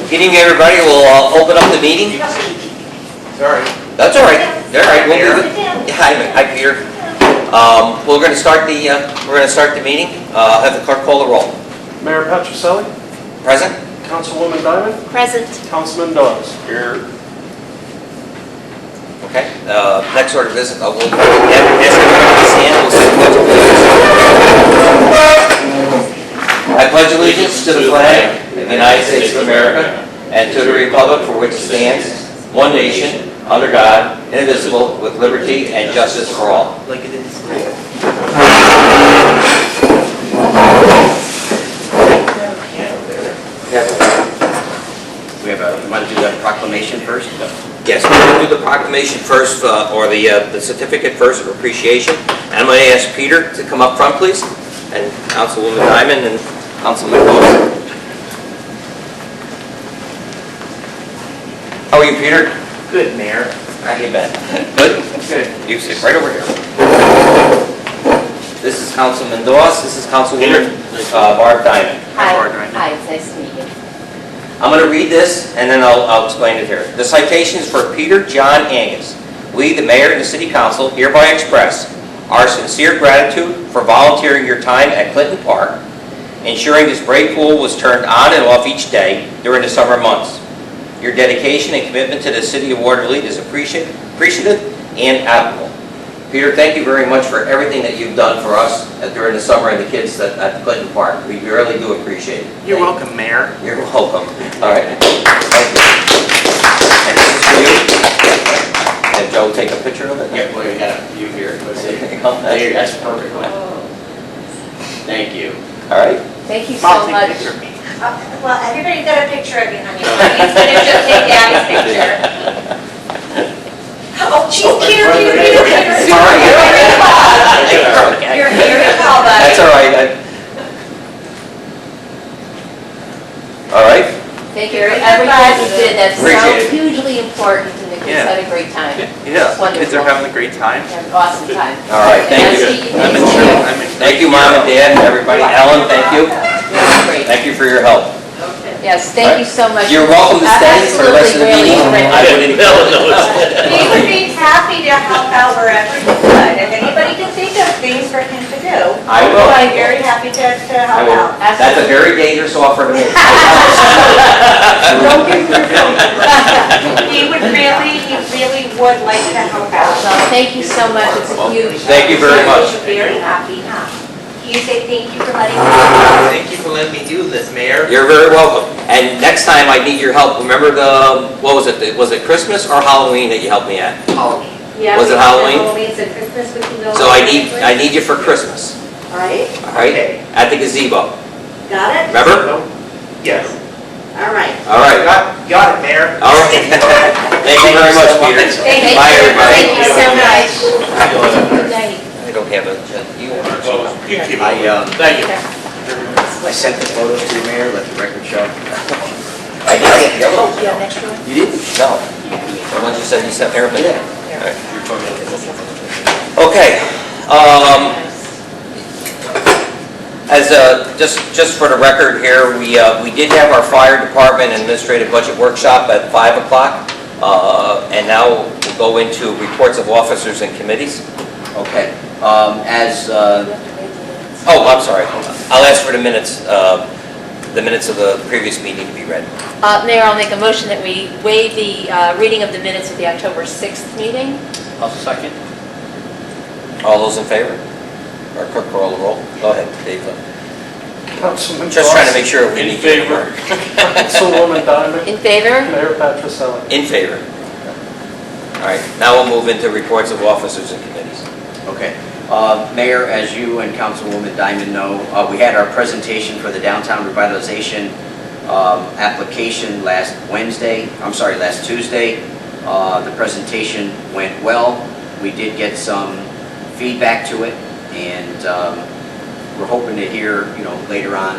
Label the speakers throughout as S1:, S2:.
S1: Good evening, everybody. We'll open up the meeting.
S2: Sorry.
S1: That's all right. All right. We'll do it. Hi, Peter. We're going to start the meeting. I'll have the clerk call the roll.
S3: Mayor Patricelli.
S1: Present.
S3: Councilwoman Diamond.
S4: Present.
S3: Councilman Dawes.
S2: Here.
S1: Okay. Next order of business. We'll ask everybody to stand. We'll say the pledge of allegiance. I pledge allegiance to the flag of the United States of America and to the republic for which it stands, one nation, under God, indivisible, with liberty and justice for all.
S5: Like it is. You want to do that proclamation first?
S1: Yes, we're going to do the proclamation first, or the certificate first of appreciation. And I'm going to ask Peter to come up front, please, and Councilwoman Diamond and Councilman Dawes. How are you, Peter?
S5: Good, Mayor.
S1: How you been? Good?
S5: Good.
S1: You sit right over here. This is Councilman Dawes. This is Councilwoman Barb Diamond.
S4: Hi, it's nice to meet you.
S1: I'm going to read this, and then I'll explain it here. The citation is for Peter John Angus. We, the Mayor and the City Council, hereby express our sincere gratitude for volunteering your time at Clinton Park, ensuring this brave pool was turned on and off each day during the summer months. Your dedication and commitment to the City of Watervliet is appreciative and admirable. Peter, thank you very much for everything that you've done for us during the summer and the kids at Clinton Park. We really do appreciate it.
S5: You're welcome, Mayor.
S1: You're welcome. All right. Thank you. And this is for you. And Joe, take a picture of it?
S5: Yeah, well, you got a view here. Let's see.
S1: There you go.
S5: There, that's perfect. Thank you.
S1: All right.
S4: Thank you
S5: Mom,
S4: so
S5: take a
S4: much.
S5: picture of me.
S6: Well, everybody's got a picture of you, honey. He's going to just take Daddy's picture. Oh, geez, Peter.
S1: Sorry.
S6: You're here to call, buddy.
S1: That's all right. All right.
S4: Thank you for everything you did. That's so
S1: Appreciate it.
S4: hugely important, and the kids
S5: Yeah.
S4: had a great time.
S5: Yeah,
S4: It's wonderful.
S5: kids are having a great time.
S4: Had an awesome time.
S1: All right. Thank you. Thank you, Mom and Dad, and everybody. Ellen, thank you.
S4: Great.
S1: Thank you for your help.
S4: Yes, thank you so much.
S1: You're welcome to stay for the rest of the
S4: Absolutely,
S1: meeting.
S4: really.
S1: I wouldn't know.
S6: He would be happy to help out wherever he could. If anybody can think of things for him to do,
S1: I will.
S6: I'm very happy to
S1: I
S6: help
S1: will.
S6: out.
S1: That's a very dangerous offer to make.
S6: He really would like to help out.
S4: So thank you so much. It's a huge.
S1: Thank you very much.
S6: Very happy. You say thank you for letting me know.
S5: Thank you for letting me do this, Mayor.
S1: You're very welcome. And next time I need your help, remember what was it? Was it Christmas or Halloween that you helped me at?
S6: Halloween. Yeah,
S1: Was it
S6: we have
S1: Halloween?
S6: Halloween, so Christmas we can go.
S1: So I need you for Christmas.
S6: All right,
S1: All right? At the gazebo.
S6: got it?
S1: Remember?
S5: Yes.
S6: All right.
S1: All right.
S5: Got it, Mayor.
S1: All right. Thank you very much, Peter.
S6: Thank you.
S1: Bye, everybody.
S6: Thank you so much.
S4: Good night.
S1: I don't have a.
S5: You keep
S7: I,
S5: it. Thank you.
S7: I sent the photos to the mayor, let the record show.
S1: I didn't get the other one.
S4: Yeah, next one.
S1: You didn't? No. The ones you said you sent there?
S7: Yeah.
S1: All right. Okay. As just for the record here, we did have our fire department and administrative budget workshop at 5 o'clock, and now we'll go into reports of officers and committees.
S7: Okay.
S1: Oh, I'm sorry. I'll ask for the minutes of the previous meeting to be read.
S4: Mayor, I'll make a motion that we waive the reading of the minutes of the October 6th meeting.
S7: I'll second.
S1: All those in favor? Or clerk call the roll. Go ahead, Dave.
S3: Councilman
S1: Just
S3: Dawes.
S1: trying to make sure we
S3: In
S1: need
S3: favor. Councilwoman Diamond.
S4: In favor?
S3: Mayor Patricelli.
S1: In favor. All right, now we'll move into reports of officers and committees.
S7: Okay. Mayor, as you and Councilwoman Diamond know, we had our presentation for the downtown revitalization application last Tuesday. The presentation went well. We did get some feedback to it, and we're hoping to hear, later on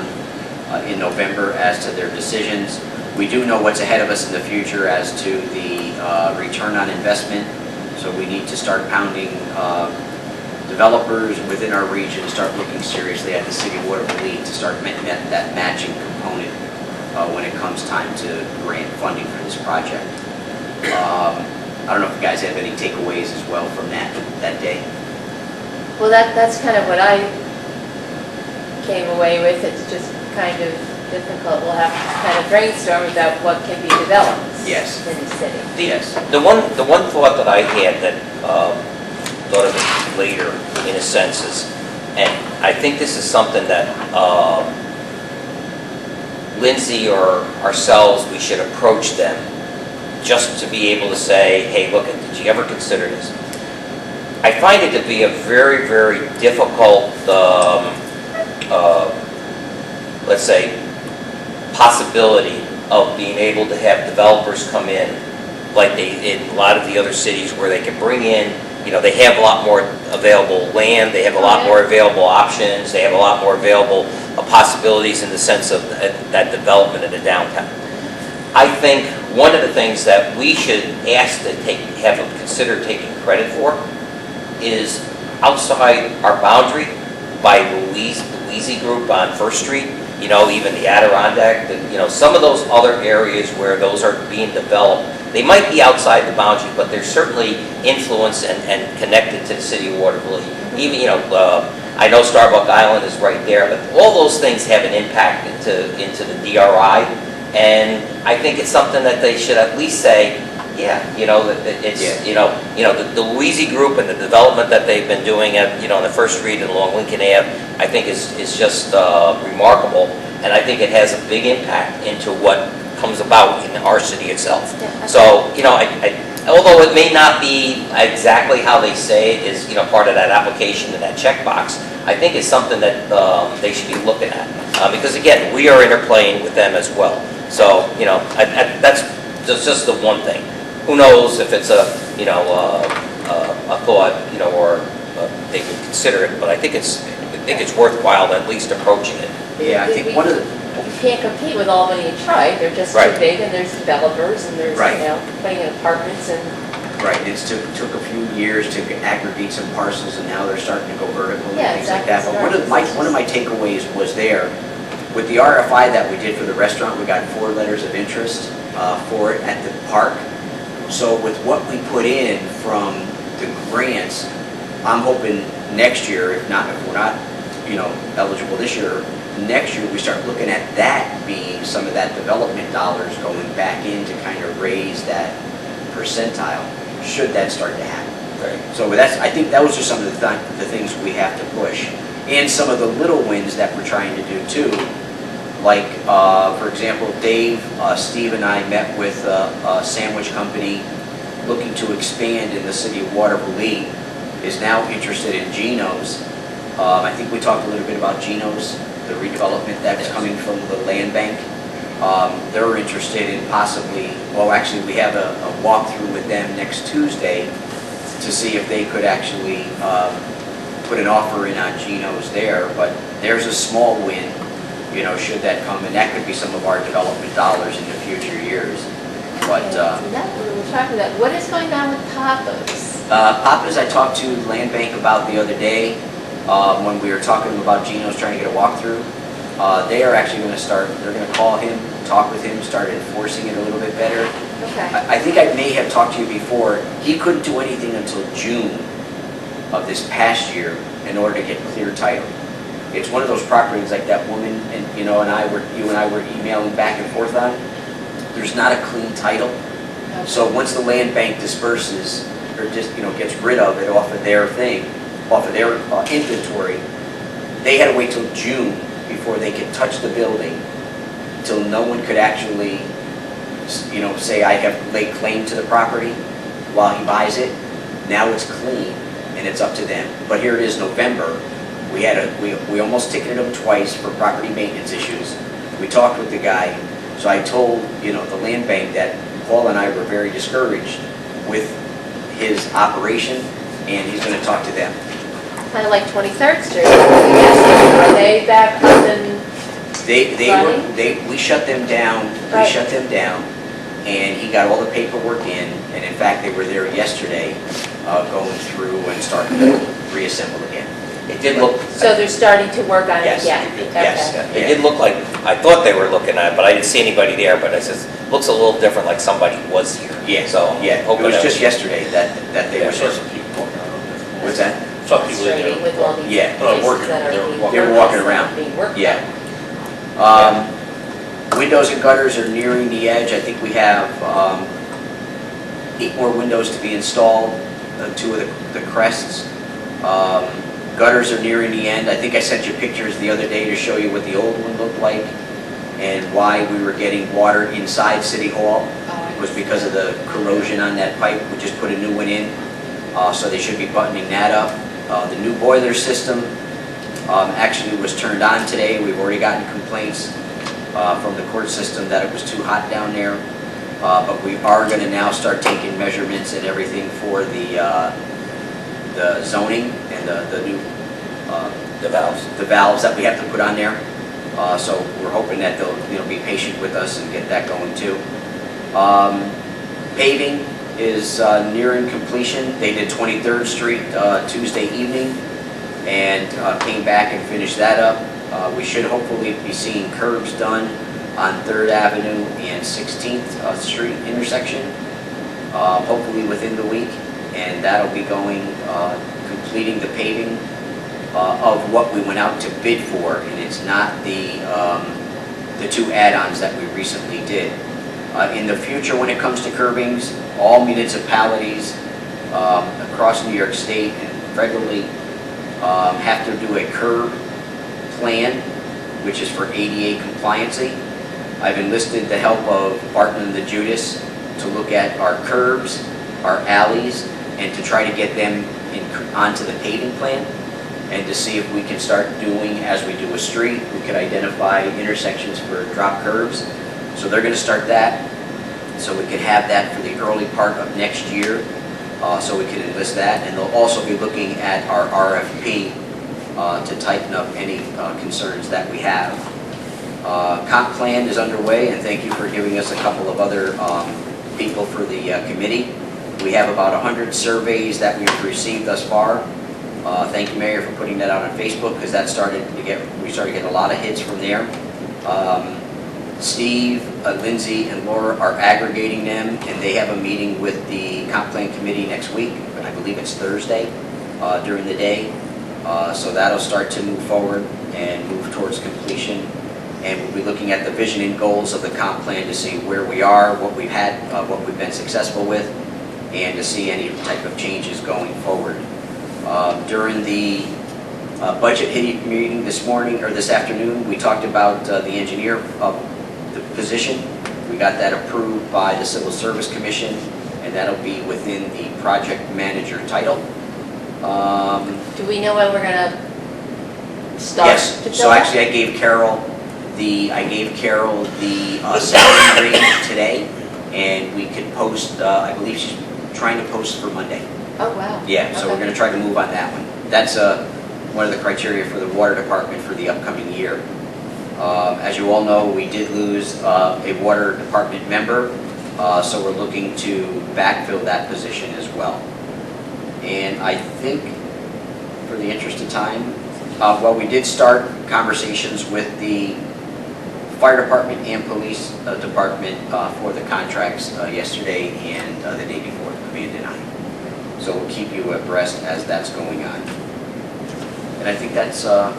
S7: in November as to their decisions. We do know what's ahead of us in the future as to the return on investment, so we need to start pounding developers within our region to start looking seriously at the City of Watervliet to start that matching component when it comes comes time to grant funding for this project. I don't know if you guys have any takeaways as well from that day.
S4: Well, that's kind of what I came away with. It's just kind of difficult. We'll have to kind of brainstorm about what can be developed
S7: Yes.
S4: in the city.
S7: Yes.
S1: The one thought that I had that thought of it later, in a sense, is, and I think this is something that Lindsay or ourselves, we should approach them just to be able to say, hey, look, did you ever consider this? I find it to be a very, very difficult, let's say, possibility of being able to have developers come in like they in a lot of the other cities where they can bring in, they have a lot more available land, they have a lot more available options, they have a lot more available possibilities in the sense of that development in the downtown. I think one of the things that we should ask to have them consider taking credit for is outside our boundary by the Louisi Group on First Street, even the Adirondack, some of those other areas where those are being developed, they might be outside the boundary, but they're certainly influenced and connected to the city of Watervliet. Even, I know Starbuck Island is right there, but all those things have an impact into the DRI, and I think it's something that they should at least say, yeah, that it's, the Louisi Group and the development that they've been doing at, on the First Street and along Lincoln Ave, I think is just remarkable, and I think it has a big impact into what comes about in our city itself.
S4: Yeah,
S1: So, although it may not be exactly how they say it is, part of that application and that checkbox, I think it's something that they should be looking at. Because again, we are interplaying with them as well. So, that's just the one thing. Who knows if it's a thought, or they could consider it, but I think it's worthwhile at least approaching it.
S7: Yeah, I think one of the,
S4: You can't compete with Albany and Troy. They're just too
S1: Right.
S4: big, and there's developers, and there's,
S7: Right.
S4: putting in apartments and.
S7: right, it took a few years to aggregate some parcels, and now they're starting to go vertical and
S4: Yeah,
S7: things like
S4: exactly.
S7: that. But one of my takeaways was there, with the RFI that we did for the restaurant, we got 4 letters of interest for it at the park. So with what we put in from the grants, I'm hoping next year, if we're not, eligible this year, next year we start looking at that being some of that development dollars going back in to kind of raise that percentile, should that start to happen.
S1: Right.
S7: So I think that was just some of the things we have to push. And some of the little wins that we're trying to do too. Like, for example, Dave, Steve and I met with a sandwich company looking to expand in the city of Watervliet, is now interested in Geno's. I think we talked a little bit about Geno's, the redevelopment that's coming from the land bank. They're interested in possibly, actually we have a walkthrough with them next Tuesday to see if they could actually put an offer in on Geno's there, but there's a small win, should that come, and that could be some of our development dollars in the future years. But
S4: We're talking about, what is going on with Papa's?
S7: Papa's, I talked to Land Bank about the other day, when we were talking about Geno's trying to get a walkthrough. They are actually going to they're going to call him, talk with him, start enforcing it a little bit better.
S4: Okay.
S7: I think I may have talked to you before, he couldn't do anything until June of this past year in order to get clear title. It's one of those properties like that woman and you and I were emailing back and forth on. There's not a clean title. So once the land bank disperses or just gets rid of it off of their inventory, they had to wait till June before they could touch the building, till no one could actually say I have laid claim to the property while he buys it. Now it's clean and it's up to them. But here it is November. We almost ticketed him twice for property maintenance issues. We talked with the guy. So I told, the land bank that Paul and I were very discouraged with his operation, and he's going to talk to them.
S4: Kind of like 23rd Street. Are they back up and running?
S7: We shut them down.
S4: Right.
S7: We shut them down, and he got all the paperwork in, and in fact, they were there yesterday, going through and starting to reassemble again.
S1: It did look,
S4: So they're starting to work on it
S7: Yes,
S4: again?
S7: yes.
S4: Okay.
S1: it did look like, I thought they were looking at it, but I didn't see anybody there, but it says, looks a little different, like somebody was here.
S7: Yeah,
S1: So,
S7: yeah, it
S1: hoping
S7: was
S1: that
S7: just yesterday that they
S1: Yeah,
S7: were
S1: sure.
S7: here. What's that?
S2: Some people in
S4: Frustrating with all these
S7: Yeah.
S4: places
S2: Working,
S4: that are
S2: they're
S4: being
S2: walking.
S7: They were
S4: worked
S7: walking
S4: on,
S7: around.
S4: being worked
S7: Yeah.
S4: on.
S7: Windows and gutters are nearing the edge. I think we have 8 more windows to be installed, 2 of the crests. Gutters are nearing the end. I think I sent you pictures the other day to show you what the old one looked like and why we were getting water inside City Hall. It was because of the corrosion on that pipe. We just put a new one in, so they should be buttoning that up. The new boiler system actually was turned on today. We've already gotten complaints from the court system that it was too hot down there. But we are going to now start taking measurements and everything for the zoning and the new
S1: The valves.
S7: that we have to put on there. So we're hoping that they'll be patient with us and get that going too. Paving is nearing completion. They did 23rd Street Tuesday evening and came back and finished that up. We should hopefully be seeing curbs done on 3rd Avenue and 16th Street intersection, hopefully within the week. And that'll be going, completing the paving of what we went out to bid for. And it's not the 2 add-ons that we recently did. In the future, when it comes to curbings, all municipalities across New York State and federally have to do a curb plan, which is for ADA compliancy. I've enlisted the help of Barton and the Judas to look at our curbs, our alleys, and to try to get them onto the paving plan, and to see if we can start doing, as we do a street, we could identify intersections for drop curbs. So they're going to start that, so we could have that for the early part of next year, so we can enlist that. And they'll also be looking at our RFP to tighten up any concerns that we have. Comp plan is underway, and thank you for giving us a couple of other people for the committee. We have about 100 surveys that we've received thus far. Thank you, Mayor, for putting that out on Facebook, because we started to get a lot of hits from there. Steve, Lindsay, and Laura are aggregating them, and they have a meeting with the comp plan committee next week. I believe it's Thursday during the day. So that'll start to move forward and move towards completion. And we'll be looking at the vision and goals of the comp plan to see where we are, what we've had, what we've been successful with, and to see any type of changes going forward. During the budget meeting this morning, or this afternoon, we talked about the engineer the position. We got that approved by the Civil Service Commission, and that'll be within the project manager title.
S4: Do we know when we're gonna start
S7: Yes,
S4: to
S7: so
S4: fill that?
S7: actually I gave Carol the salary grade today, and we could post, I believe she's trying to post for Monday.
S4: Oh, wow.
S7: Yeah, so we're
S4: Okay.
S7: going to try to move on that one. That's one of the criteria for the water department for the upcoming year. As you all know, we did lose a water department member, so we're looking to backfill that position as well. And I think, for the interest of time, well, we did start conversations with the fire department and police department for the contracts yesterday and the day before, Amanda and I. So we'll keep you abreast as that's going on. And I think that's,
S4: Joe,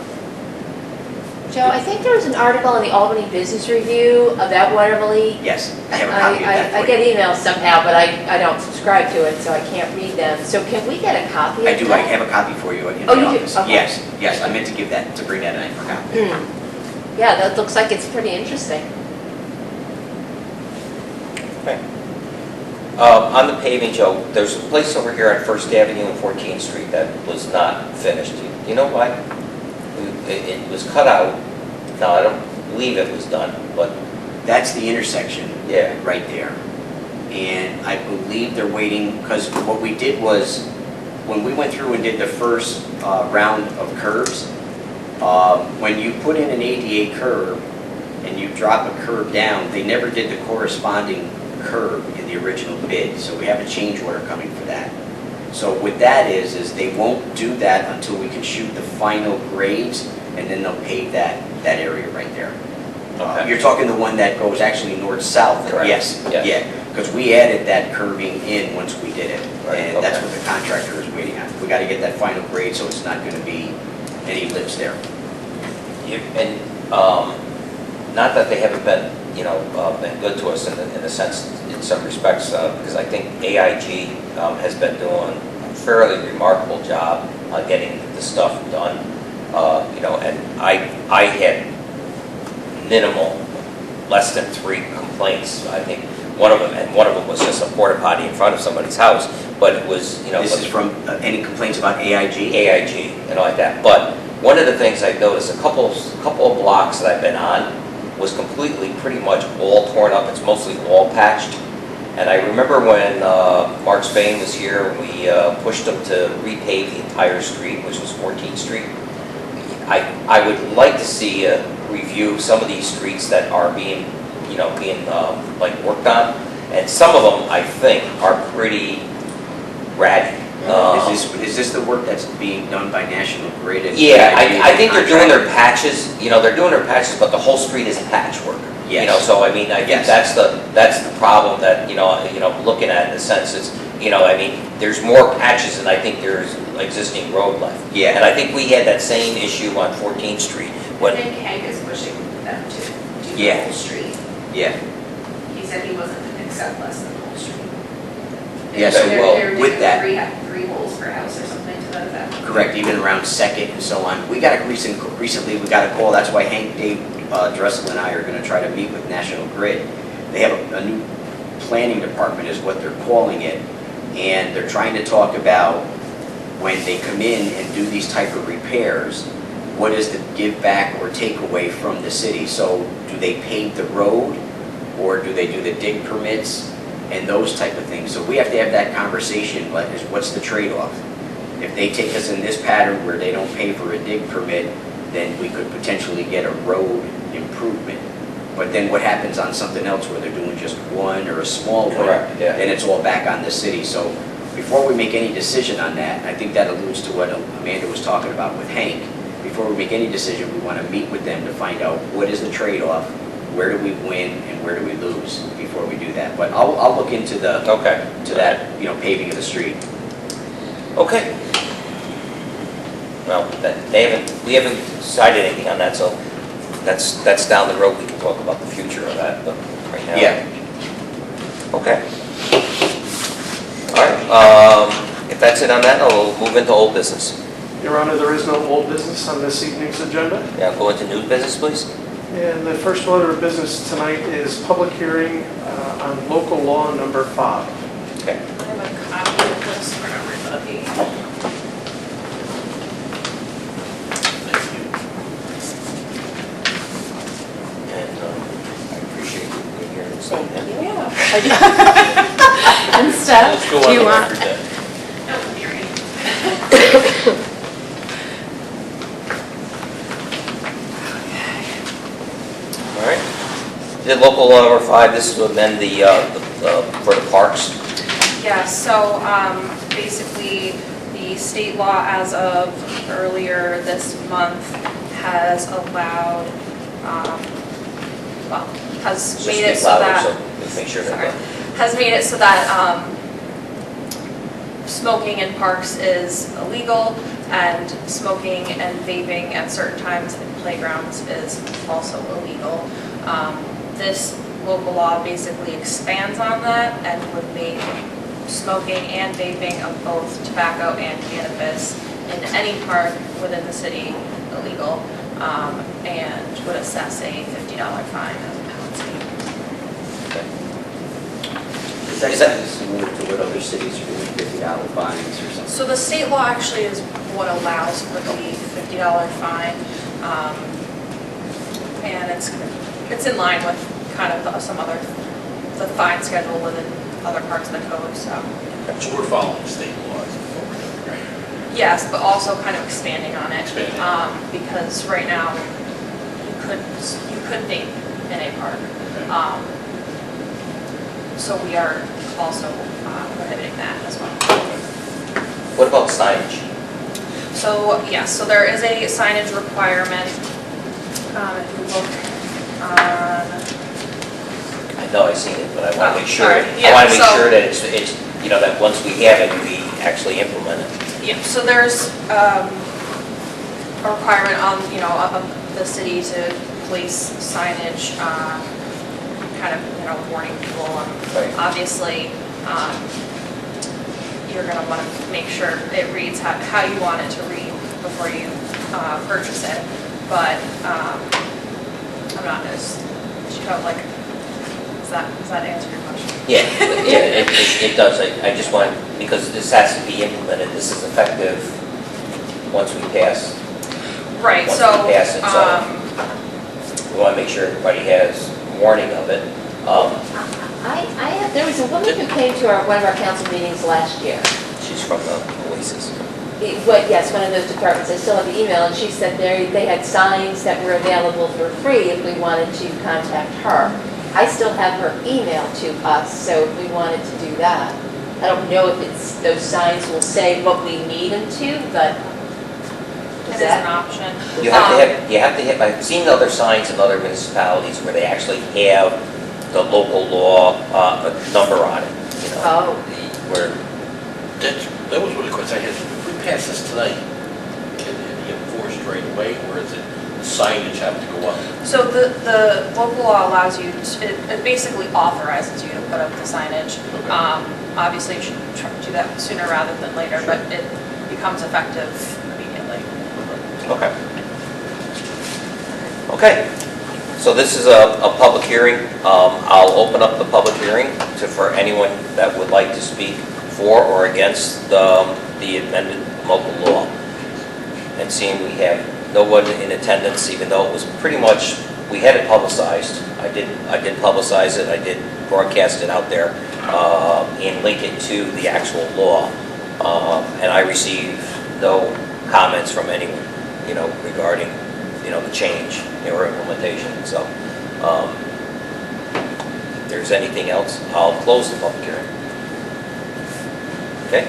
S4: I think there was an article in the Albany Business Review about Watervliet.
S7: yes, I have a copy of that
S4: I
S7: for
S4: get
S7: you.
S4: emails somehow, but I don't subscribe to it, so I can't read them. So can we get a copy of
S7: I
S4: that?
S7: do, I have a copy for you in
S4: Oh,
S7: the
S4: you do?
S7: office.
S4: Okay.
S7: Yes, yes, I meant to give that, to bring that in, I forgot.
S4: Yeah, that looks like it's pretty interesting.
S1: Okay. On the paving, Joe, there's a place over here on First Avenue and 14th Street that was not finished. Do you know why? It was cut out. Now, I don't believe it was done, but
S7: That's the intersection
S1: yeah.
S7: right there. And I believe they're waiting, because what we did was, when we went through and did the first round of curbs, when you put in an ADA curb and you drop a curb down, they never did the corresponding curb in the original bid, so we have a change order coming for that. So what that is they won't do that until we can shoot the final grades, and then they'll pave that area right there.
S1: Okay.
S7: You're talking the one that goes actually north-south?
S1: Correct.
S7: Yes,
S1: Yes.
S7: yeah, because we added that curving in once we did it,
S1: Right,
S7: and that's
S1: okay.
S7: what the contractor is waiting on. We got to get that final grade, so it's not going to be any lips there.
S1: And not that they haven't been, been good to us in the sense, in some respects, because I think AIG has been doing a fairly remarkable job on getting the stuff done. And I had minimal, less than 3 complaints. I think one of them was just a porta potty in front of somebody's house, but it was,
S7: This is from any complaints about AIG?
S1: AIG and all like that. But one of the things I've noticed, a couple of blocks that I've been on was completely, pretty much all torn up. It's mostly wall patched. And I remember when Mark Spain was here, we pushed him to repave the entire street, which was 14th Street. I would like to see a review of some of these streets that are being like worked on. And some of them, I think, are pretty ratty.
S7: Is this the work that's being done by National Grid? And
S1: Yeah,
S7: AIG
S1: I think they're doing their
S7: contractor?
S1: patches, they're doing their patches, but the whole street is patchwork.
S7: Yes.
S1: So I mean, I think
S7: Yes.
S1: that's the problem that, looking at in the sense is, there's more patches than I think there's existing road left.
S7: Yeah.
S1: And I think we had that same issue on 14th Street.
S6: I
S1: When,
S6: think Hank is pushing them to do the
S7: Yeah.
S6: whole street.
S7: Yeah,
S6: He said he wasn't going to accept less than the whole street.
S7: Yeah, so,
S6: They're-
S7: well,
S6: they're
S7: with
S6: digging
S7: that-
S6: three holes per house or something to that effect.
S7: correct, even around Second and so on. We got a recently, we got a call, that's why Hank, Dave, Dressel and I are gonna try to meet with National Grid. They have a new planning department is what they're calling it, and they're trying to talk about when they come in and do these type of repairs, what is the give back or take away from the city? So do they pave the road, or do they do the dig permits and those type of things? So we have to have that conversation, like, what's the trade-off? If they take us in this pattern where they don't pay for a dig permit, then we could potentially get a road improvement. But then what happens on something else where they're doing just one or a small one?
S1: Correct, yeah.
S7: Then it's all back on the city. So before we make any decision on that, I think that alludes to what Amanda was talking about with Hank. Before we make any decision, we want to meet with them to find out what is the trade-off, where do we win, and where do we lose before we do that. But I'll look into
S1: okay.
S7: to that, paving of the street.
S1: Okay. Well, we haven't decided anything on that, so that's down the road. We can talk about the future of that, but right now.
S7: Yeah.
S1: Okay. All right, if that's it on that, I'll move into old business.
S3: Your Honor, there is no old business on this evening's agenda.
S1: Yeah, go into new business, please.
S3: And the first order of business tonight is public hearing on local law number 5.
S1: Okay.
S6: I have a copy of this for everybody.
S1: And I appreciate you being here and saying that.
S4: Yeah. And stuff, do you want?
S6: No, you're right.
S1: All right. Did local law number 5, this will amend for the parks.
S2: Yeah, so basically, the state law as of earlier this month has allowed, has
S1: Just
S2: made it
S1: speak
S2: so
S1: louder
S2: that,
S1: so we make sure
S2: sorry,
S1: that.
S2: has made it so that smoking in parks is illegal, and smoking and vaping at certain times in playgrounds is also illegal. This local law basically expands on that and would make smoking and vaping of both tobacco and cannabis in any park within the city illegal, and would assess a $50 fine as a penalty.
S7: Is that similar to what other cities are doing, $50 fines or something?
S2: So the state law actually is what allows for the $50 fine, and it's in line with kind of the fine schedule within other parts of the code, so.
S8: So we're following state laws, right?
S2: Yes, but also kind of expanding on it.
S8: Expanding.
S2: Because right now, you could vape in a park. So we are also prohibiting that as well.
S1: What about signage?
S2: So, yes, so there is a signage requirement. If you look on,
S1: I know I've seen it, but I want to
S2: Oh,
S1: make sure,
S2: sorry.
S1: I
S2: Yeah,
S1: want to make
S2: so-
S1: sure that it's, you know, that once we have it, we actually implement it.
S2: yeah, so there's a requirement on, of the city to place signage, kind of, warning people.
S1: Right.
S2: Obviously, you're going to want to make sure it reads how you want it to read before you purchase it. But I'm not as, does that answer your question?
S1: Yeah, it does. I just want, because this has to be implemented, this is effective once we pass.
S2: Right,
S1: Once
S2: so,
S1: we pass it, so we want to make sure everybody has warning of it.
S4: There was a woman who came to one of our council meetings last year.
S1: She's from the Oasis.
S4: Yes, one of those departments, I still have the email, and she said they had signs that were available for free if we wanted to contact her. I still have her email to us, so if we wanted to do that. I don't know if those signs will say what we need them to, but
S2: it is an option.
S1: You have to have, I've seen other signs in other municipalities where they actually have the local law number on it, you know.
S4: Oh.
S1: Where,
S8: That was really quick. I had, if we pass this tonight, can it be enforced right away, or is it signage have to go up?
S2: So the local law allows you, it basically authorizes you to put up the signage.
S8: Okay.
S2: Obviously, you should try to do that sooner rather than later, but it becomes effective immediately.
S1: okay. Okay, so this is a public hearing. I'll open up the public hearing for anyone that would like to speak for or against the amended local law. And seeing we have no one in attendance, even though it was pretty much, we had it publicized. I did publicize it, I did broadcast it out there and link it to the actual law. And I received no comments from anyone, regarding, the change or implementation. So if there's anything else, I'll close the public hearing. Okay?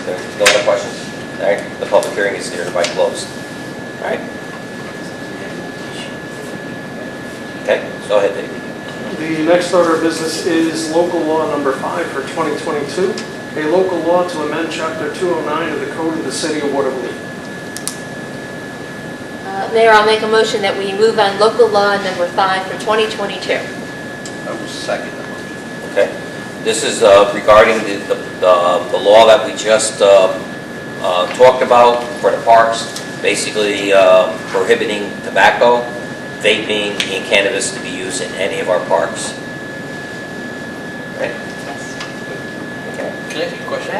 S1: There's no other questions? All right, the public hearing is hereby closed. All right? Okay, go ahead, Dave.
S3: The next order of business is local law number 5 for 2022, a local law to amend chapter 209 of the code of the city of Watervliet.
S4: Mayor, I'll make a motion that we move on local law number 5 for 2022.
S8: I will second the motion.
S1: Okay. This is regarding the law that we just talked about for the parks, basically prohibiting tobacco, vaping, and cannabis to be used in any of our parks. Right? Okay.
S8: Can I ask you a question?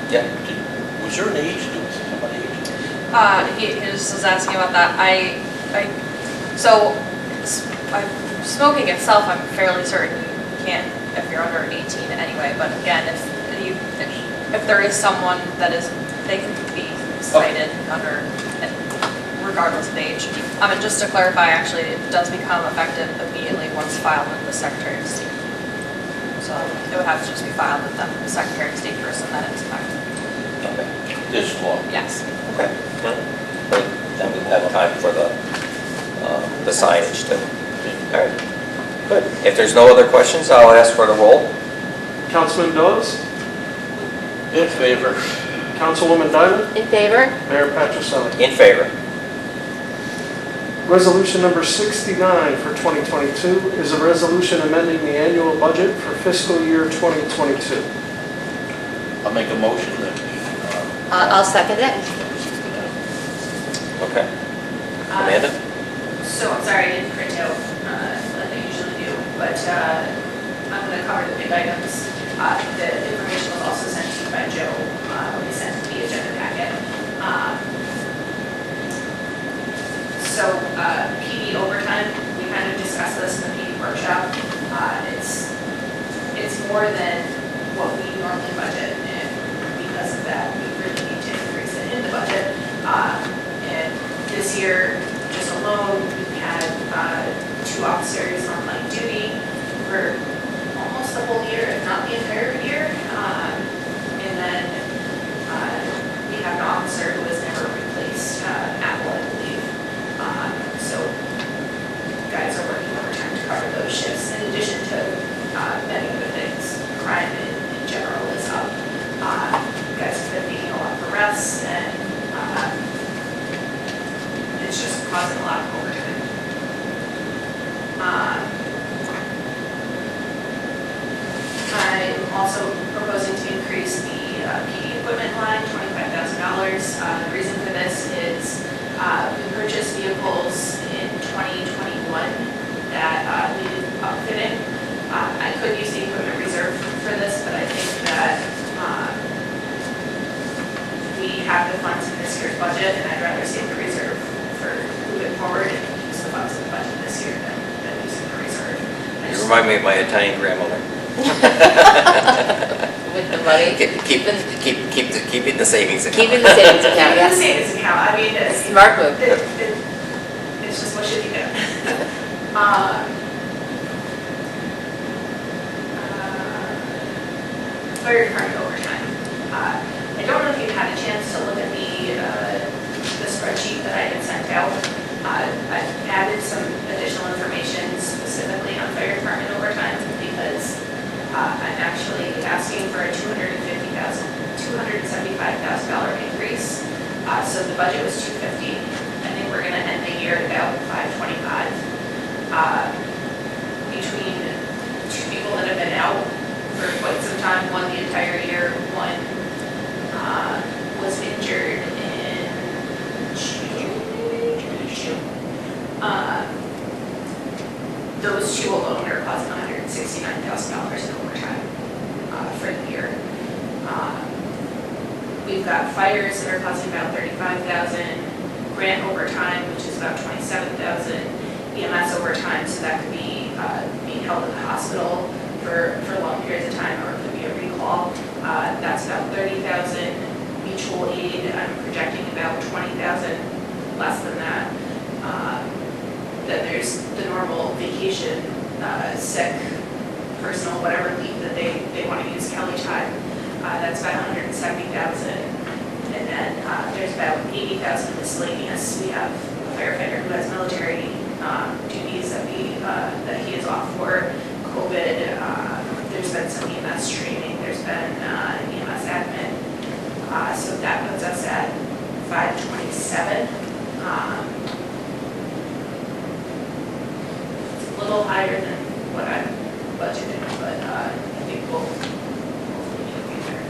S1: Yeah.
S8: Was there an age limit? Somebody age?
S2: He just was asking about that. So smoking itself, I'm fairly certain you can't if you're under 18 anyway. But again, if there is someone that is, they can be cited under, regardless of age. And just to clarify, actually, it does become effective immediately once filed with the Secretary of State. So it would have to just be filed with the Secretary of State first, and then it's effective.
S1: Okay.
S8: This law?
S2: Yes.
S1: Okay. But then we have time for the signage too. All right. Good. If there's no other questions, I'll ask for the roll.
S3: Councilman Dawes,
S8: In favor.
S3: Councilwoman Diamond,
S4: In favor?
S3: Mayor Patricelli.
S1: In favor.
S3: Resolution number 69 for 2022 is a resolution amending the annual budget for fiscal year 2022.
S8: I'll make a motion that we...
S4: I'll second it.
S1: Okay. Amanda?
S9: So I'm sorry, I didn't print out like I usually do, but I'm going to cover the big items. The information was also sent to you by Joe when we sent the agenda packet. So PD overtime, we kind of discussed this in the PD workshop. It's more than what we normally budget, and because of that, we really need to increase it in the budget. And this year, just alone, we had 2 officers on light duty for almost the whole year, if not the entire year. And then also proposing to increase the PD equipment line, $25,000. The reason for this is we purchased vehicles in 2021 that needed upfitting. I could use the equipment reserve for this, but I think that we have the funds in this year's budget, and I'd rather save the reserve for moving forward and use the funds in the budget this year than using the reserve.
S1: You remind me of my Italian grandmother.
S4: With the money.
S1: Keep it in the savings account.
S4: Keeping the savings account,
S9: Yeah, the
S4: yes.
S9: savings account, I mean,
S4: Smart move.
S9: it's just what should be done. Fire department overtime. I don't know if you've had a chance to look at the spreadsheet that I had sent out. I've added some additional information specifically on fire department overtime because I'm actually asking for a $275,000 increase. So the budget was $250. I think we're going to end the year at about $525. Between two people that have been out for quite some time, one the entire year, one was injured in June. Those two alone are causing $169,000 in overtime for the year. We've got fires that are causing about $35,000, grant overtime, which is about $27,000, EMS overtime, so that could be being held at the hospital for long periods of time, or it could be a recall. That's about $30,000. Mutual aid, I'm projecting about $20,000, less than that. Then there's the normal vacation, sick, personal, whatever leave that they want to use, Kelly time. That's about $170,000. And then there's about $80,000 miscellaneous. We have a firefighter who has military duties that he is off for. COVID, there's been some EMS training, there's been EMS admin. So that puts us at 527. It's a little higher than what I budgeted, but I think we'll hopefully make it there.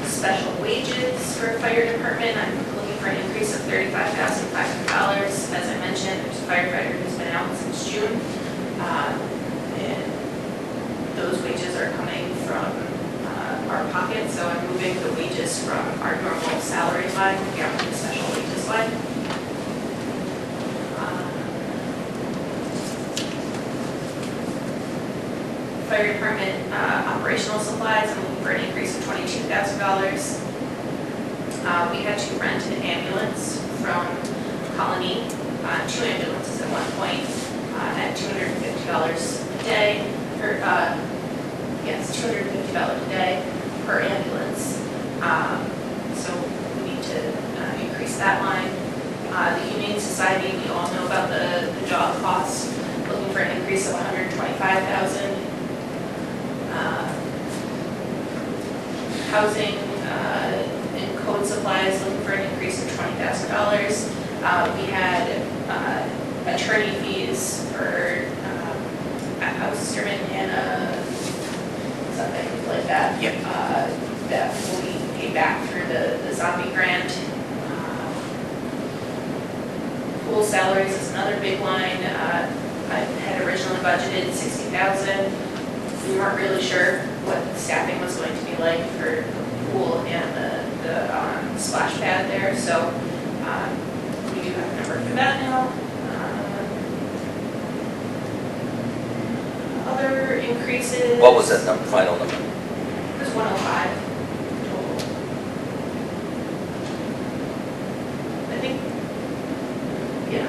S9: Special wages for fire department, I'm looking for an increase of $35,500. As I mentioned, there's a firefighter who's been out since June. And those wages are coming from our pocket, so I'm moving the wages from our normal salary line down to the special wages line. Fire department operational supplies, I'm looking for an increase of $22,000. We had to rent an ambulance from Colony, 2 ambulances at one point, at $250 a day, or yes, $250 a day per ambulance. So we need to increase that line. The Humane Society, we all know about the job costs, looking for an increase of $125,000. Housing and code supplies, looking for an increase of $20,000. We had attorney fees for Osterman and something like that.
S7: Yep.
S9: That will be paid back through the zombie grant. Pool salaries is another big line. I had originally budgeted $60,000. We weren't really sure what staffing was going to be like for the pool and the splash pad there, so we do have a number for that now. Other increases.
S1: What was that number, final number?
S9: It was 105 total. I think, yeah.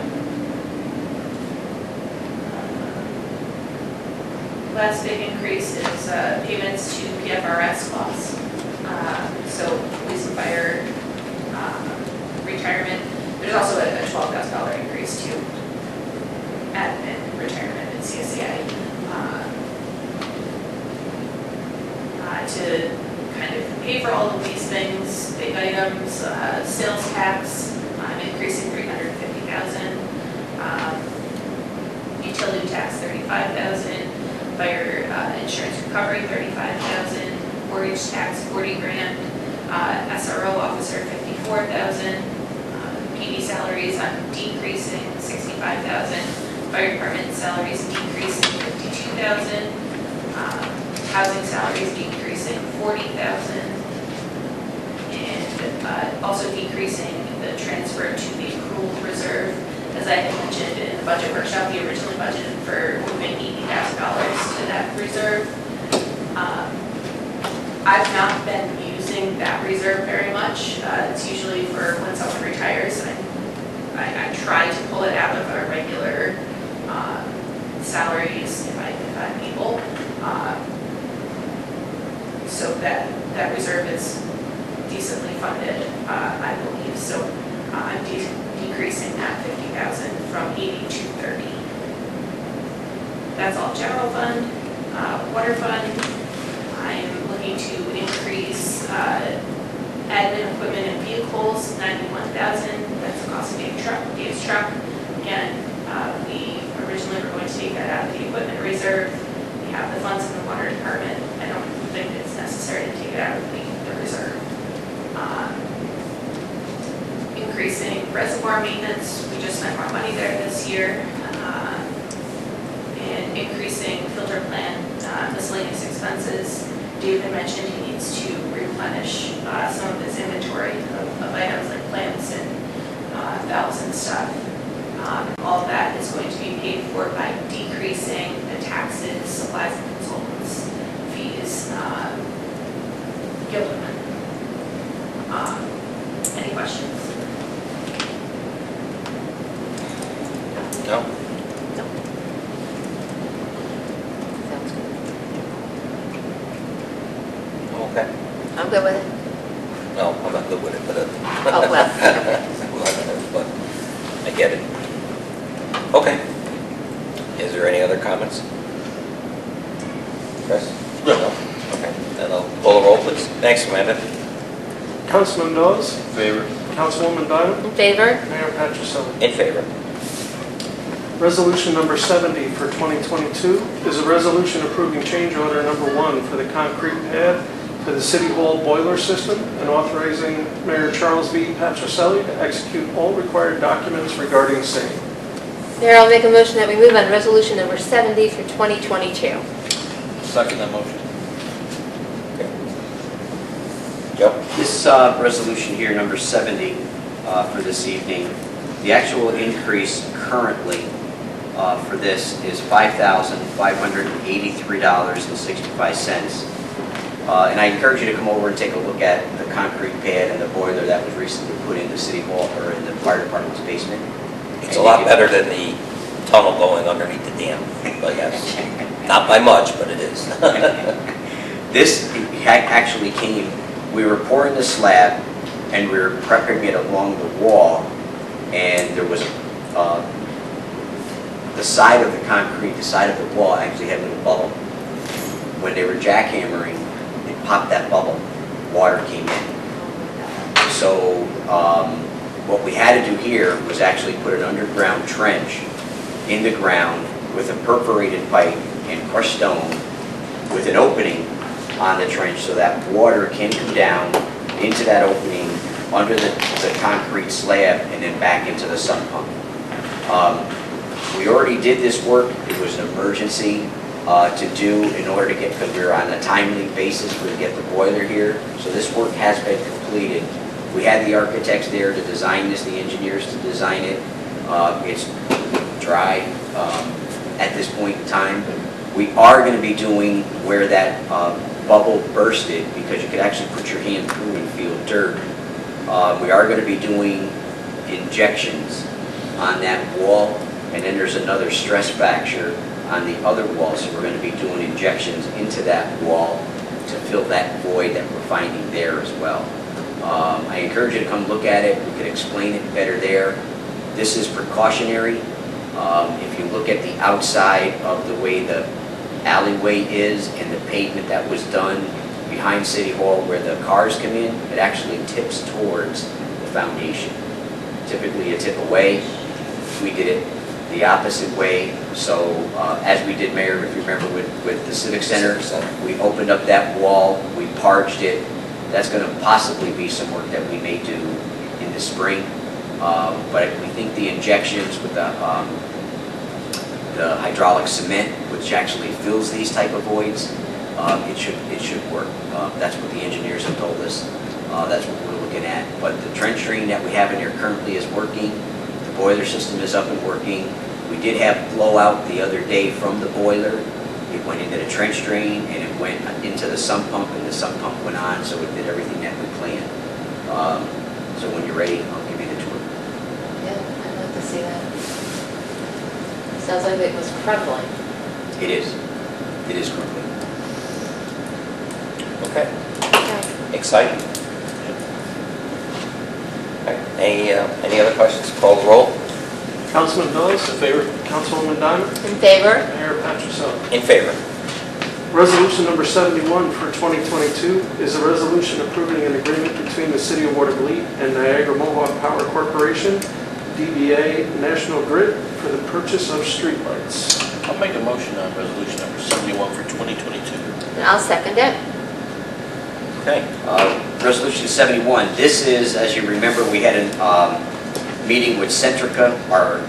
S9: Last big increase is payments to PFRS costs. So police and fire retirement. There's also a $12,000 increase to admin, retirement, and CSCI. To kind of pay for all of these things, big items, sales tax, I'm increasing $350,000. Utility tax $35,000. fire insurance recovery, 35,000, mortgage tax, 40 grand, SRO officer, 54,000, PD salaries decreasing, 65,000, fire department salaries decreasing, 52,000, housing salaries decreasing, 40,000, and also decreasing the transfer to the accrual reserve. As I had mentioned in the budget workshop, we originally budgeted for moving $80,000 to that reserve. I've not been using that reserve very much. It's usually for when someone retires. I try to pull it out of our regular salaries if I'm able. So that reserve is decently funded, I believe. So I'm decreasing that 50,000 from 80 to 30. That's all general fund. Water fund, I'm looking to increase admin equipment and vehicles, 91,000. That's the cost of Dave's truck. Again, we originally were going to take that out of the equipment reserve. We have the funds in the water department. I don't think it's necessary to take it out of the reserve. Increasing reservoir maintenance, we just spent more money there this year, and increasing filter plant miscellaneous expenses. David mentioned he needs to replenish some of his inventory of items like plants and valves and stuff. All of that is going to be paid for by decreasing the taxes, supplies and consultants fees, Gilderman. Any questions?
S1: No?
S4: Sounds good.
S1: Okay.
S4: I'm good with it.
S1: No, I'm not good with it, but.
S4: Oh, well, okay.
S1: But I get it. Okay. Is there any other comments? Chris? No. Okay, then I'll pull the roll, please. Thanks, Amanda.
S3: Councilman Dawes?
S8: Favor?
S3: Councilwoman Diamond?
S4: In favor?
S3: Mayor Patricelli?
S1: In favor.
S3: Resolution number 70 for 2022 is a resolution approving change order number 1 for the concrete pad to the City Hall boiler system and authorizing Mayor Charles V. Patricelli to execute all required documents regarding same.
S4: Mayor, I'll make a motion that we move on resolution number 70 for 2022.
S8: Second that motion.
S1: Joe?
S7: This resolution here, number 70, for this evening, the actual increase currently for this is $5,583.65. And I encourage you to come over and take a look at the concrete pad and the boiler that was recently put into City Hall or in the fire department's basement.
S1: It's a lot better than the tunnel going underneath the dam, I guess. Not by much, but it is.
S7: This actually came, we were pouring the slab and we were prepping it along the wall, and there was the side of the concrete, the side of the wall actually had a little bubble. When they were jackhammering, they popped that bubble, water came in. So what we had to do here was actually put an underground trench in the ground with a perforated pipe and crushed stone with an opening on the trench so that water can come down into that opening under the concrete slab and then back into the sump pump. We already did this work. It was an emergency to do in order to get, because we were on a timely basis to get the boiler here. So this work has been completed. We had the architects there to design this, the engineers to design it. It's dry at this point in time. We are going to be doing where that bubble bursted, because you could actually put your hand through and feel dirt. We are going to be doing injections on that wall, and then there's another stress fracture on the other wall, so we're going to be doing injections into that wall to fill that void that we're finding there as well. I encourage you to come look at it. We could explain it better there. This is precautionary. If you look at the outside of the way the alleyway is and the pavement that was done behind City Hall where the cars come in, it actually tips towards the foundation. Typically a tip away. We did it the opposite way. So as we did, Mayor, if you remember with the Civic Center, we opened up that wall, we parged it. That's going to possibly be some work that we may do in the spring. But we think the injections with the hydraulic cement, which actually fills these type of voids, it should work. That's what the engineers have told us. That's what we're looking at. But the trench drain that we have in here currently is working. The boiler system is up and working. We did have blowout the other day from the boiler. It went into the trench drain and it went into the sump pump, and the sump pump went on, so it did everything that we planned. So when you're ready, I'll give you the tour.
S4: Yeah, I'd love to see that. Sounds like it was crumbling.
S7: It is. It is crumbling.
S1: Okay,
S4: Okay.
S1: exciting. Okay. Any other questions? Call the roll.
S3: Councilman Billis?
S8: In favor?
S3: Councilwoman Diamond?
S4: In favor?
S3: Mayor Patricelli?
S1: In favor.
S3: Resolution number 71 for 2022 is a resolution approving an agreement between the City of Watervliet and Niagara Mohawk Power Corporation, DBA National Grid, for the purchase of streetlights.
S8: I'll make a motion on resolution number 71 for 2022.
S4: And I'll second it.
S1: Okay.
S7: Resolution 71, this is, as you remember, we had a meeting with Centrica, our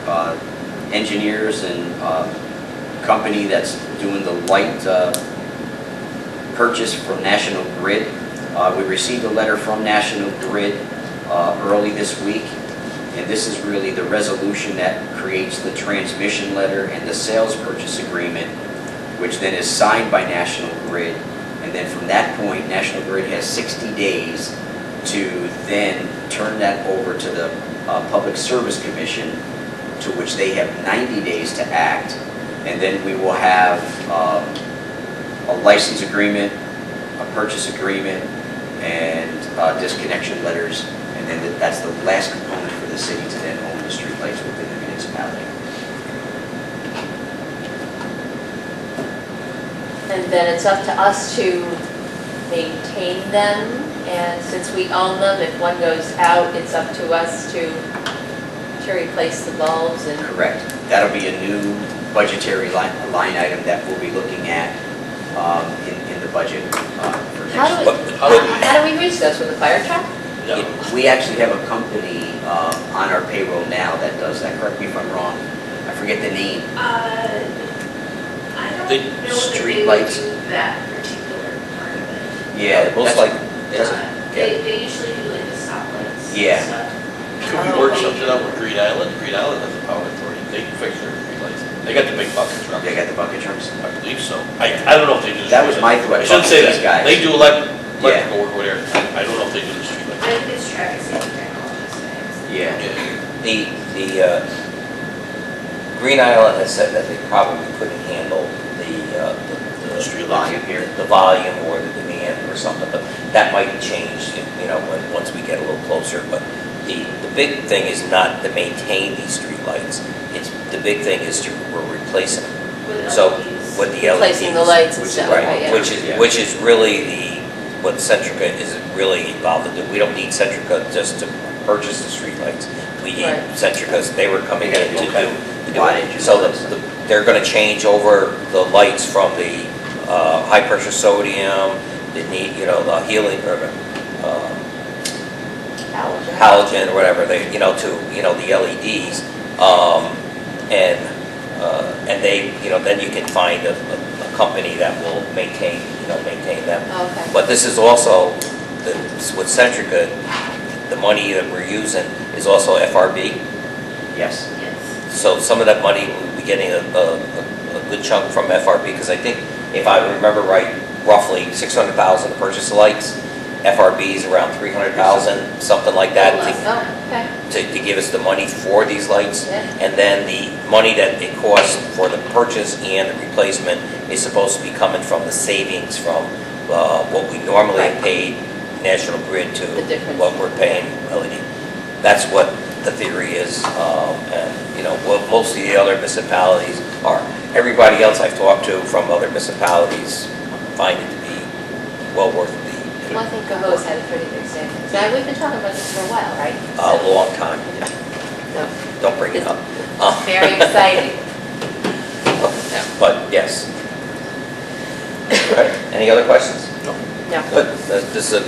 S7: engineers and company that's doing the light purchase from National Grid. We received a letter from National Grid early this week, and this is really the resolution that creates the transmission letter and the sales purchase agreement, which then is signed by National Grid. And then from that point, National Grid has 60 days to then turn that over to the Public Service Commission, to which they have 90 days to act. And then we will have a license agreement, a purchase agreement, and disconnection letters. And then that's the last component for the city to then own the streetlights within the municipality.
S4: And then it's up to us to maintain them, and since we own them, if one goes out, it's up to us to replace the bulbs and...
S7: Correct. That'll be a new budgetary line item that we'll be looking at in the budget for next
S4: How
S7: year.
S4: do we reach those, with a fire truck?
S8: No.
S7: We actually have a company on our payroll now that does that. Correct me if I'm wrong. I forget the name.
S9: I don't
S7: The
S9: know
S7: street
S9: that they would
S7: lights.
S9: do that particular part of it.
S7: Yeah,
S1: most
S7: that's-
S1: likely.
S9: They usually do like the stoplights
S7: Yeah.
S9: and stuff.
S8: Could we work something out with Green Island? Green Island has a power authority. They can fix their streetlights. They got the big bucket trucks.
S7: They got the bucket trucks.
S8: I believe so. I don't know if they do the
S7: That was
S8: streetlights.
S7: my thought
S8: I shouldn't say
S7: about these
S8: that.
S7: guys.
S8: They do electrical work over there. I don't know if they do the
S9: I
S8: streetlights.
S9: think it's traffic safety technologists.
S7: Yeah.
S8: Yeah.
S1: The Green Island has said that they probably couldn't handle the
S8: Street
S7: Volume here.
S1: the volume or the demand or something, but that might change, once we get a little closer. But the big thing is not to maintain these streetlights. The big thing is we're replacing them.
S9: With
S1: So
S9: LEDs.
S1: with the LEDs.
S4: Replacing the lights and
S1: which is
S4: stuff,
S1: right,
S4: right, yeah.
S1: Which is really what Centrica is really involved in. We don't need Centrica just to purchase the streetlights. We need
S4: Right.
S1: Centrica's, they were coming in to do.
S7: Wattage.
S1: So they're gonna change over the lights from the high pressure sodium, the the helium, or halogen or whatever, to the LEDs. And they, then you can find a company that will maintain them.
S4: Okay.
S1: But this is also, with Centrica, the money that we're using is also FRB.
S7: Yes.
S9: Yes.
S1: So some of that money, we'll be getting a good chunk from FRB, because I think, if I remember right, roughly 600,000 to purchase the lights. FRB is around 300,000, something like that,
S4: Oh, okay.
S1: to give us the money for these lights.
S4: Yeah.
S1: And then the money that it costs for the purchase and the replacement is supposed to be coming from the savings from what we normally
S4: Right.
S1: paid National Grid to
S4: The difference.
S1: what we're paying LED. That's what the theory is, and what most of the other municipalities are. Everybody else I've talked to from other municipalities find it to be well worth
S4: Well, I think Gaho's had a pretty big savings. Now, we've been talking about this for a while, right?
S1: a long time.
S4: So,
S1: don't bring it up.
S4: Very exciting.
S1: But yes. All right, any other questions?
S4: No.
S1: Good, this is a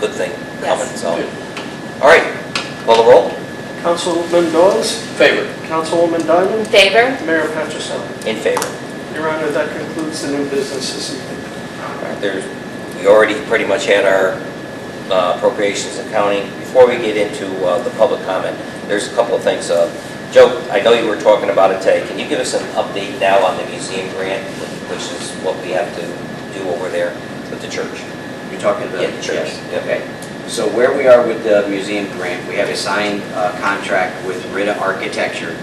S1: good thing coming,
S4: Yes.
S1: so. All right, call the roll.
S3: Councilman Dawes,
S8: Favor.
S3: Councilwoman
S4: In
S3: Diamond,
S4: favor?
S3: Mayor Patricelli.
S1: In favor.
S3: Your Honor, that concludes the new business this evening.
S1: We already pretty much had our appropriations accounting. Before we get into the public comment, there's a couple of things. Joe, I know you were talking about it today. Can you give us an update now on the museum grant, which is what we have to do over there with the church?
S7: You're talking about?
S1: Yeah, the church.
S7: Yes.
S1: Yep.
S7: Okay. So where we are with the museum grant, we have a signed contract with Rita Architecture.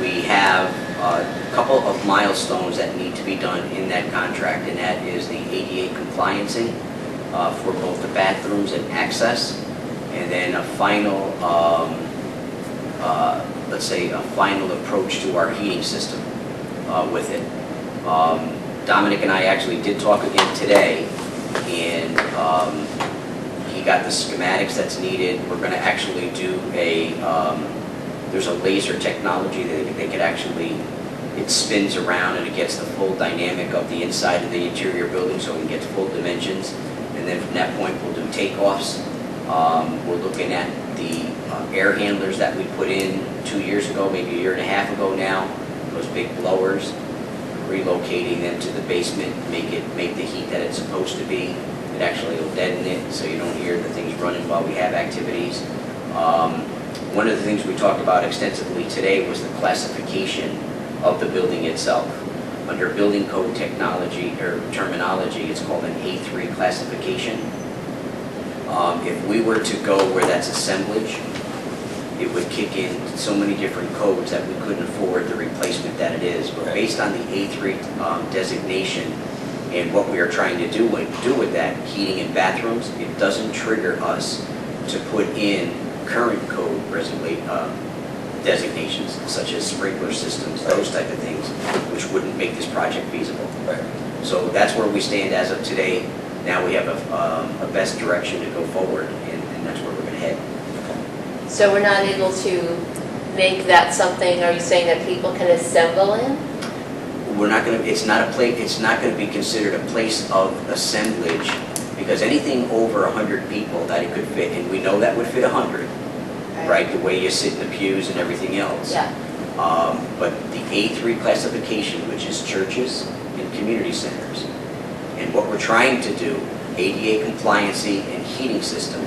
S7: We have a couple of milestones that need to be done in that contract, and that is the ADA compliancing for both the bathrooms and access, and then a final, let's say, a final approach to our heating system with it. Dominic and I actually did talk again today, and he got the schematics that's needed. We're going to actually do there's a laser technology that they could actually, it spins around and it gets the full dynamic of the inside of the interior building, so we can get full dimensions. And then from that point, we'll do takeoffs. We're looking at the air handlers that we put in 2 years ago, maybe a year and a half ago now, those big blowers, relocating them to the basement, make the heat that it's supposed to be. It actually will deaden it, so you don't hear the things running while we have activities. One of the things we talked about extensively today was the classification of the building itself. Under building code technology or terminology, it's called an A3 classification. If we were to go where that's assemblage, it would kick in so many different codes that we couldn't afford the replacement that it is. But based on the A3 designation and what we are trying to do with that, heating in bathrooms, it doesn't trigger us to put in current code designations, such as sprinkler systems, those type of things, which wouldn't make this project feasible.
S1: Right.
S7: So that's where we stand as of today. Now we have a best direction to go forward, and that's where we're going to head.
S4: So we're not able to make that something, are you saying that people can assemble in?
S7: We're not going to, it's not going to be considered a place of assemblage, because anything over 100 people that it could fit, and we know that would fit 100, right? The way you sit in the pews and everything else.
S4: Yeah.
S7: But the A3 classification, which is churches and community centers, and what we're trying to do, ADA compliancy and heating system,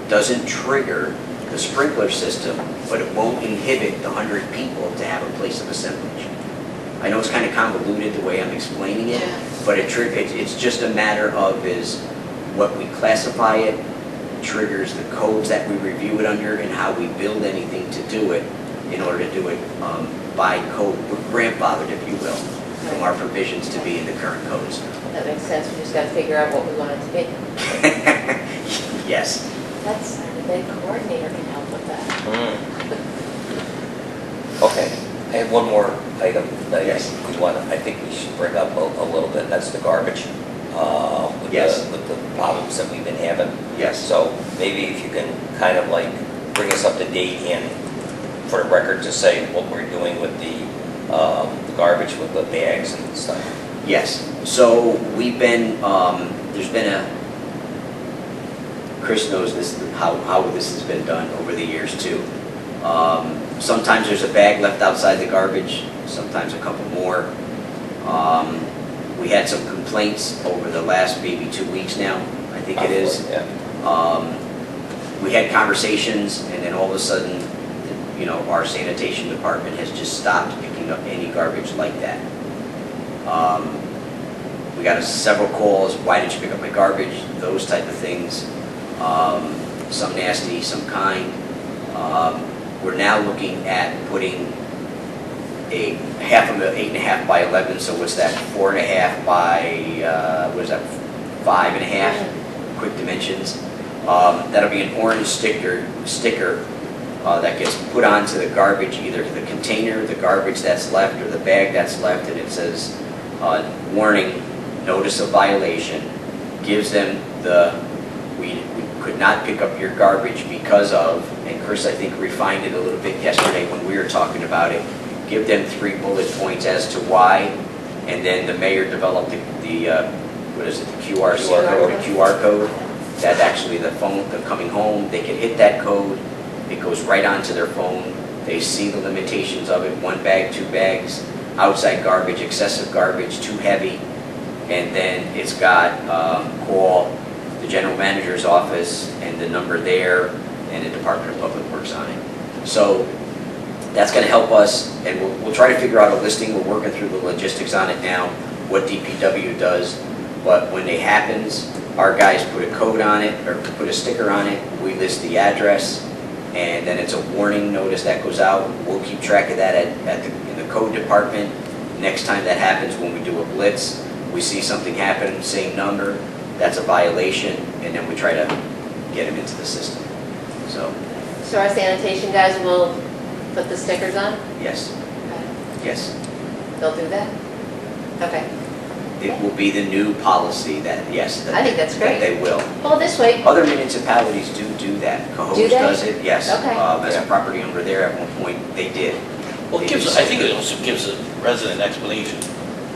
S7: doesn't trigger the sprinkler system, but it won't inhibit the 100 people to have a place of assemblage. I know it's kind of convoluted the way I'm explaining it, but it's just a matter of is what we classify it, triggers the codes that we review it under, and how we build anything to do it in order to do it by code. We're grandfathered, if you will, from our provisions to be in the current codes.
S4: That makes sense, we just got to figure out what we want it to be.
S7: Yes.
S4: That's, the coordinator can help with that.
S1: Okay, I have one more item that
S7: Yes.
S1: I think we should bring up a little bit. That's the garbage.
S7: Yes.
S1: With the problems that we've been having.
S7: Yes.
S1: So maybe if you can kind of like bring us up to date and for the record to say what we're doing with the garbage with the bags and stuff.
S7: Yes. So we've been, there's been Chris knows this, how this has been done over the years too. Sometimes there's a bag left outside the garbage, sometimes a couple more. We had some complaints over the last maybe 2 weeks now, I think it is.
S1: Yeah.
S7: We had conversations, and then all of a sudden, our sanitation department has just stopped picking up any garbage like that. We got several calls, why didn't you pick up my garbage, those type of things. Some nasty, some kind. We're now looking at putting a half of an 8.5 by 11, so what's that, 4.5 by, what is that, 5.5, quick dimensions. That'll be an orange sticker that gets put onto the garbage, either the container, the garbage that's left, or the bag that's left, and it says, warning, notice of violation, gives them we could not pick up your garbage because of, and Chris, I think, refined it a little bit yesterday when we were talking about it. Give them 3 bullet points as to why, and then the mayor developed the what is it, the QR code. That actually the phone, they're coming home, they can hit that code, it goes right onto their phone. They see the limitations of it, 1 bag, 2 bags, outside garbage, excessive garbage, too heavy. And then it's got call the general manager's office and the number there and the Department of Public Works on it. So that's going to help us, and we'll try to figure out a listing. We're working through the logistics on it now, what DPW does. But when it happens, our guys put a code on it, or put a sticker on it. We list the address, and then it's a warning notice that goes out. We'll keep track of that in the code department. Next time that happens, when we do a blitz, we see something happen, same number, that's a violation, and then we try to get them into the system.
S4: So our sanitation guys will put the stickers on?
S7: Yes,
S4: Okay.
S7: yes.
S4: They'll do that? Okay.
S7: It will be the new policy that, yes.
S4: I think that's great.
S7: That they will.
S4: Well, this way,
S7: Other municipalities do that.
S4: Do
S7: Cohoes
S4: they?
S7: does it, yes.
S4: Okay.
S7: As a property owner there, at one point, they did.
S8: Well, it gives, I think it also gives a resident explanation.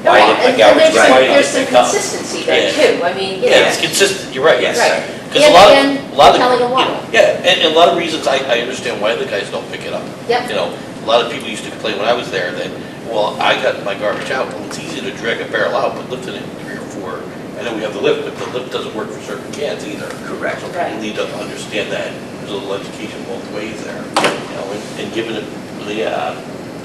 S4: right,
S8: Why
S4: and
S8: the garbage,
S4: there's some,
S8: why
S4: there's some
S8: they come.
S4: consistency there
S8: Yeah.
S4: too. I mean, you
S8: Yeah,
S4: know.
S8: it's consistent, you're right.
S7: Yes.
S4: Right.
S8: Because
S4: And
S8: a
S4: again,
S8: lot of,
S4: telling them why.
S8: yeah, and a lot of reasons, I understand why the guys don't pick it up.
S4: Yep.
S8: You know, a lot of people used to complain when I was there that, well, I got my garbage out, well, it's easy to drag a barrel out, but lifting it 3 or 4, I know we have the lift, but the lift doesn't work for certain cans either.
S7: Correct.
S8: So
S4: Right.
S8: people need to understand that, there's a little education both ways there, you know, and giving it the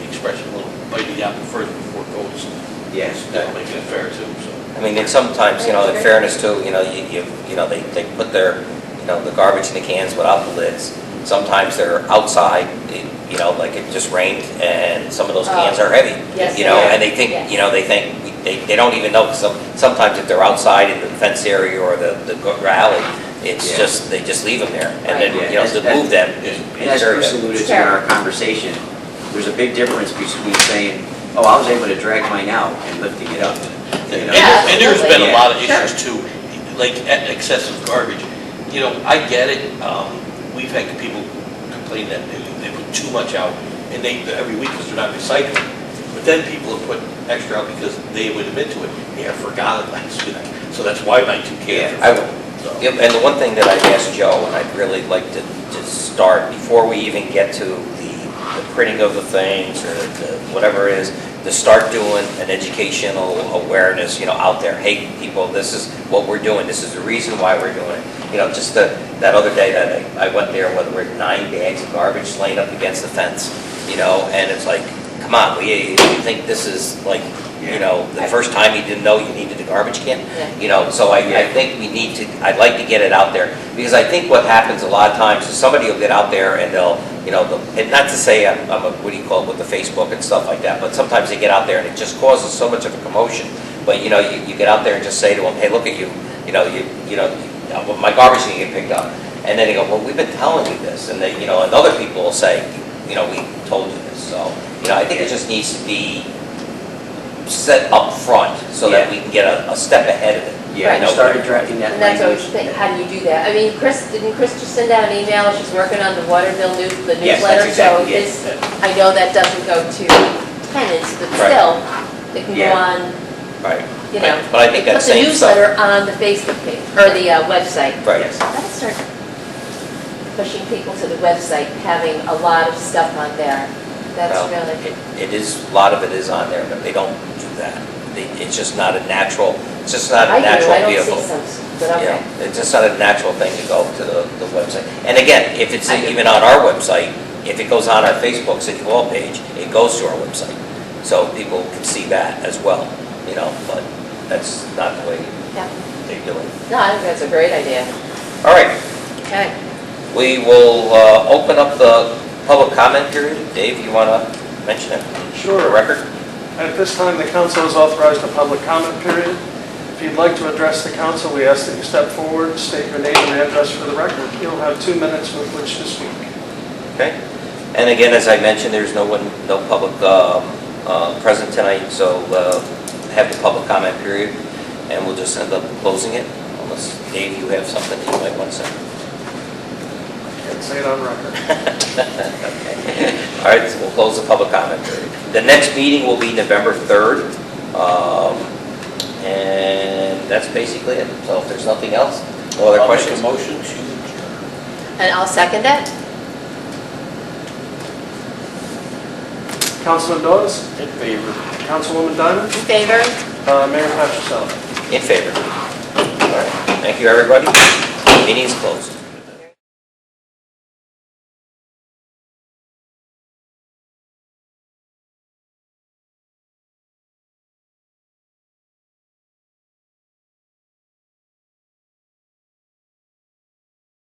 S8: expression, a little bite of the apple first before it goes,
S7: Yes.
S8: making it fair too, so.
S1: I mean, and sometimes, you know, in fairness too, you know, they put their, you know, the garbage in the cans without the lids. Sometimes they're outside, you know, like it just rained and some of those cans are heavy.
S4: Yes,
S1: You know,
S4: they are.
S1: and they think,
S4: Yes.
S1: you know, they don't even know, because sometimes if they're outside in the fence area or the alley, it's
S7: Yeah.
S1: just, they just leave them there. And then,
S7: Right.
S1: you know, to move them is
S7: And as
S1: very
S7: Bruce
S1: good.
S7: alluded to in our conversation, there's a big difference between saying, oh, I was able to drag mine out and lifting it up. You know?
S4: Yeah,
S8: And there's been a
S7: absolutely.
S8: lot of
S4: Sure.
S8: issues too, like excessive garbage. You know, I get it, we've had people complain that they put too much out, and every week because they're not recycling. But then people have put extra out because they would admit to it, hey, I forgot it last week, so that's why my 2 cans
S1: Yeah,
S8: are full. So-
S1: Yep, and the one thing that I'd ask Joe, and I'd really like to start, before we even get to the printing of the things, or whatever it is, to start doing an educational awareness, you know, out there. Hey, people, this is what we're doing, this is the reason why we're doing it. You know, just that other day that I went there, where there were 9 bags of garbage laying up against the fence, you know, and it's like, come on, you think this is like, you know, the first time you didn't know you needed a garbage can?
S4: Yeah.
S1: You know, so I think we need to, I'd like to get it out there, because I think what happens a lot of times is somebody will get out there and they'll, you know, and not to say I'm a, what do you call it, with the Facebook and stuff like that, but sometimes they get out there and it just causes so much of a commotion. But, you know, you get out there and just say to them, hey, look at you, my garbage didn't get picked up. And then they go, well, we've been telling you this. And they, you know, and other people will say, you know, we told you this. So, you know, I think it just needs to be set up front so that we can get a step ahead of it.
S7: Yeah,
S4: Right.
S7: I started drafting that
S4: And that's what I was
S7: language.
S4: thinking, how do you do that? I mean, didn't Chris just send out an email, she's working on the Watervliet the
S7: Yes,
S4: newsletter?
S7: that's exactly it.
S4: So this, I know that doesn't go to tenants, but
S1: Right.
S4: still, it can go
S7: Yeah.
S4: on,
S1: Right.
S4: you know.
S1: But I think that
S4: Put the
S1: same stuff.
S4: newsletter on the Facebook page, or the website.
S1: Right.
S7: Yes.
S4: Let's start pushing people to the website, having a lot of stuff on there. That's
S1: Well,
S4: really,
S1: It is, a lot of it is on there, but they don't do that. It's just not a natural, it's just not
S4: I
S1: a
S4: do,
S1: natural
S4: I don't
S1: vehicle.
S4: see some, but
S1: You know,
S4: okay.
S1: it's just not a natural thing to go to the website. And again, if it's even on our website, if it goes on our Facebook City Hall page, it goes to our website. So people can see that as well, you know, but that's not the way
S4: Yeah.
S1: they do it.
S4: No, I think that's a great idea.
S1: All right,
S4: Okay.
S1: we will open up the public comment period. Dave, you want to mention it? For the
S3: Sure.
S1: record?
S3: At this time, the council has authorized a public comment period. If you'd like to address the council, we ask that you step forward, state your name and address for the record. You'll have 2 minutes with which to speak.
S1: Okay. And again, as I mentioned, there's no public present tonight, so have the public comment period, and we'll just end up closing it, unless, Dave, you have something that you might want to say.
S3: can say it on record.
S1: All right, so we'll close the public comment period. The next meeting will be November 3rd. And that's basically it. So if there's nothing else, no other
S8: I'll make
S1: questions?
S8: a motion to adjourn.
S4: And I'll second that.
S3: Councilman Dawes?
S8: In favor.
S3: Councilwoman Diamond?
S4: In favor?
S3: Mayor Patricelli?
S1: In favor. All right, thank you, everybody. Meeting's closed.